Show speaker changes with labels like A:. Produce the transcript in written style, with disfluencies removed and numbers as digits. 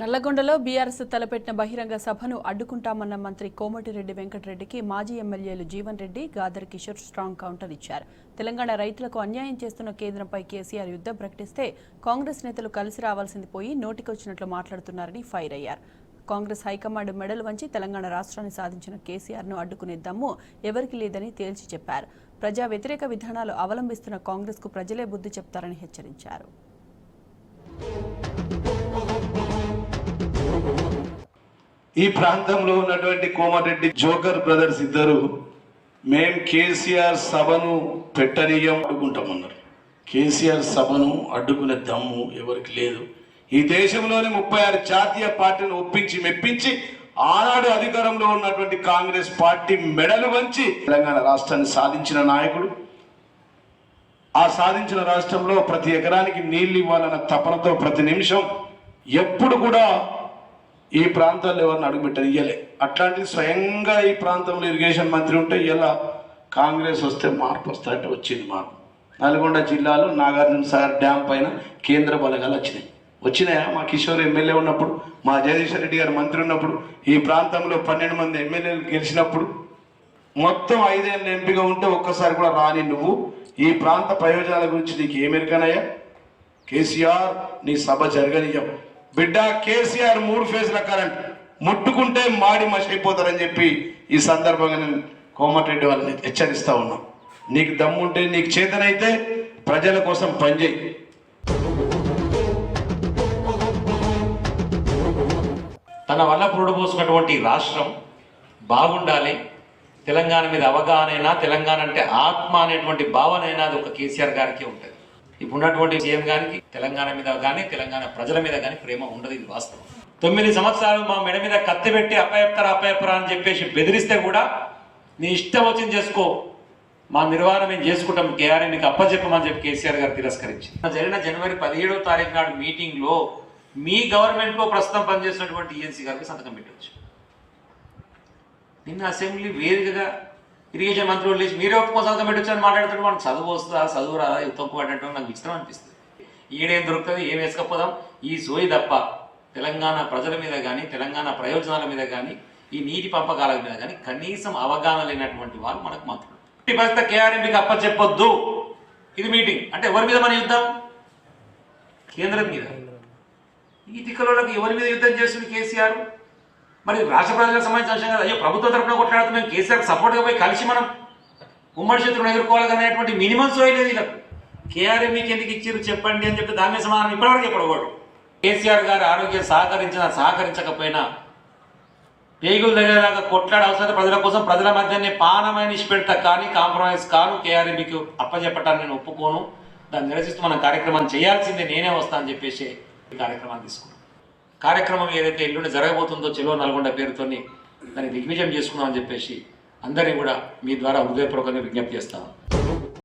A: నల్లగొండలో BRS తలపెట్టిన బహిరంగ సభను అడ్డుకుంటామన్న మంత్రి కోమటిరెడ్డి వెంకటరెడ్డికి మాజీ ఎమ్మెల్యేలు జీవన్ రెడ్డి, గాదర్ కిషోర్ స్ట్రాంగ్ కౌంటర్ ఇచ్చారు. తెలంగాణ రైతులకు అన్యాయం చేస్తున్న కేంద్రంపై కేసీఆర్ యుద్ధం ప్రకటిస్తే కాంగ్రెస్ నేతలు కలిసి రావాల్సింది పోయి నోటికొచ్చినట్లు మాట్లాడుతున్నారని ఫైర్ అయ్యారు. కాంగ్రెస్ హైకమాండ్ మెడలు వంచి తెలంగాణ రాష్ట్రాన్ని సాధించిన కేసీఆర్ను అడ్డుకునే దమ్ము ఎవరికి లేదని తేల్చి చెప్పారు. ప్రజా వ్యతిరేక విధానాలు అవలంబిస్తున్న కాంగ్రెస్కు ప్రజలే బుద్ధి చెప్తారని హెచ్చరించారు.
B: ఈ ప్రాంతంలో ఉన్నటువంటి కోమటిరెడ్డి జోకర్ బ్రదర్స్ ఇద్దరు మేం కేసీఆర్ సభను పెట్టనీయం అడ్డుకుంటామన్నారు. కేసీఆర్ సభను అడ్డుకునే దమ్ము ఎవరికి లేదు. ఈ దేశంలోని 36 జాతీయ పార్టీలను ఒప్పించి మెప్పించి ఆనాడు అధికారంలో ఉన్నటువంటి కాంగ్రెస్ పార్టీ మెడలు వంచి తెలంగాణ రాష్ట్రాన్ని సాధించిన నాయకుడు. ఆ సాధించిన రాష్ట్రంలో ప్రతి ఎకరానికి నీళ్లు ఇవ్వాలన్న తపనతో ప్రతి నిమిషం ఎప్పుడు కూడా ఈ ప్రాంతాల్లో ఎవరిని అడుగుపెట్టారు ఇయ్యలే. అట్లాంటిది స్వయంగా ఈ ప్రాంతంలో ఇరిగేషన్ మంత్రి ఉంటే ఇలా కాంగ్రెస్ వస్తే మార్పు వస్తాయంటే వచ్చింది మార్పు. నల్గొండ జిల్లాలో నాగార్జున సాగర్ డ్యామ్ పైన కేంద్ర బలగాలు వచ్చినాయా? మా కిషోర్ ఎమ్మెల్యే ఉన్నప్పుడు, మా జగదీశ్వర్ రెడ్డి గారు మంత్రి ఉన్నప్పుడు, ఈ ప్రాంతంలో 12 మంది ఎమ్మెల్యేలు గెలిచినప్పుడు మొత్తం 5 ఏళ్ళ ఎంపీగా ఉంటే ఒక్కసారి కూడా రాని నువ్వు ఈ ప్రాంత ప్రయోజనాల గురించి నీకు ఏమెరికనయ్యా? కేసీఆర్ నీ సభ జరగనీయం బిడ్డ. కేసీఆర్ 3 ఫేజ్ల కరెంట్ ముట్టుకుంటే మాడి మషైపోతారని చెప్పి ఈ సందర్భంగా నేను కోమటిరెడ్డి వాళ్ళని హెచ్చరిస్తా ఉన్నా. నీకు దమ్ముంటే, నీకు చేతనైతే ప్రజల కోసం పనిచేయి.
C: తన వల్ల పురుడుపోసుకున్నటువంటి రాష్ట్రం బాగుండాలి, తెలంగాణ మీద అవగాహన, తెలంగాణ అంటే ఆత్మ అనేటువంటి భావన అయినా అది ఒక కేసీఆర్ గారికి ఉంటుంది. ఇప్పుడు ఉన్నటువంటి సీఎం గారికి తెలంగాణ మీద కానీ తెలంగాణ ప్రజల మీద కానీ ప్రేమ ఉండదు. ఇది వాస్తవం. 9 సంవత్సరాలు మా మెడ మీద కత్తి పెట్టి అప్పయప్పరా అని చెప్పేసి బెదిరిస్తే కూడా నీ ఇష్టం వచ్చింది చేసుకో, మా నిర్వహణ మేము చేసుకుంటాం, కేఆర్ఎం మీకు అప్పచెప్పమని చెప్పి కేసీఆర్ గారు తిరస్కరించి జరిగిన జనవరి 17వ తారీఖు నాడు మీటింగ్లో మీ గవర్నమెంట్లో ప్రస్తుతం పనిచేస్తున్నటువంటి ఈఎన్సీ గారికి సంతకం పెట్టవచ్చు. నిన్న అసెంబ్లీ వేదికగా ఇరిగేషన్ మంత్రులు లేచి మీరే ఒప్పుకో సంతకం పెట్టచ్చు అని మాట్లాడుతుంటే మనకు చదువు వస్తుందా, చదువు రాదా, తొక్కుపడ్డంటే నాకు విచిత్రం అనిపిస్తుంది. ఈడేం దొరుకుతుంది, ఏం వేసుకపోదాం, ఈ సోయి తప్ప తెలంగాణ ప్రజల మీద కానీ తెలంగాణ ప్రయోజనాల మీద కానీ ఈ నీటి పంపకాల మీద కానీ కనీసం అవగాహన లేనటువంటి వాళ్ళు మనకు మంత్రులు. ఈ పరిస్థితి కేఆర్ఎంకి అప్పచెప్పొద్దు. ఇది మీటింగ్ అంటే ఎవరి మీద మన యుద్ధం? కేంద్రం మీద. ఈ తిక్కలోకి ఎవరి మీద యుద్ధం చేస్తుంది కేసీఆర్? మరి రాష్ట్ర ప్రజలకు సంబంధించిన అంశం కదా. అయ్యో ప్రభుత్వం తరఫున కొట్లాడుతూ మేము కేసీఆర్ సపోర్ట్గా పోయి కలిసి మనం ఉమ్మడి శత్రువును ఎదుర్కోవాలనేటువంటి మినిమం సోయలేదు వీళ్ళకు. కేఆర్ఎం మీకు ఎందుకు ఇచ్చారు చెప్పండి అని చెప్పి దాని మీద సమాధానం ఇప్పటివరకు చెప్పడవాడు. కేసీఆర్ గారి ఆరోగ్యం సహకరించకపోయినా పేగులు దగ్గరలాగా కొట్లాడే అవసరం ప్రజల కోసం ప్రజల మధ్యనే పానమైన ఇష్టపెడతా కానీ కాంప్రమైజ్ కాను. కేఆర్ఎం మీకు అప్పచెప్పటాన్ని నేను ఒప్పుకోను. దాన్ని నిరసిస్తూ మనం కార్యక్రమాన్ని చేయాల్సిందే, నేనే వస్తా అని చెప్పేసి ఈ కార్యక్రమాన్ని తీసుకున్నాం. కార్యక్రమం ఏదైతే ఎల్లుండి జరగబోతుందో చెలో నల్గొండ పేరుతో దాన్ని దిగ్విజయం చేసుకుందామని చెప్పేసి అందరినీ కూడా మీ ద్వారా హృదయపూర్వకంగా విజ్ఞప్తి చేస్తాను.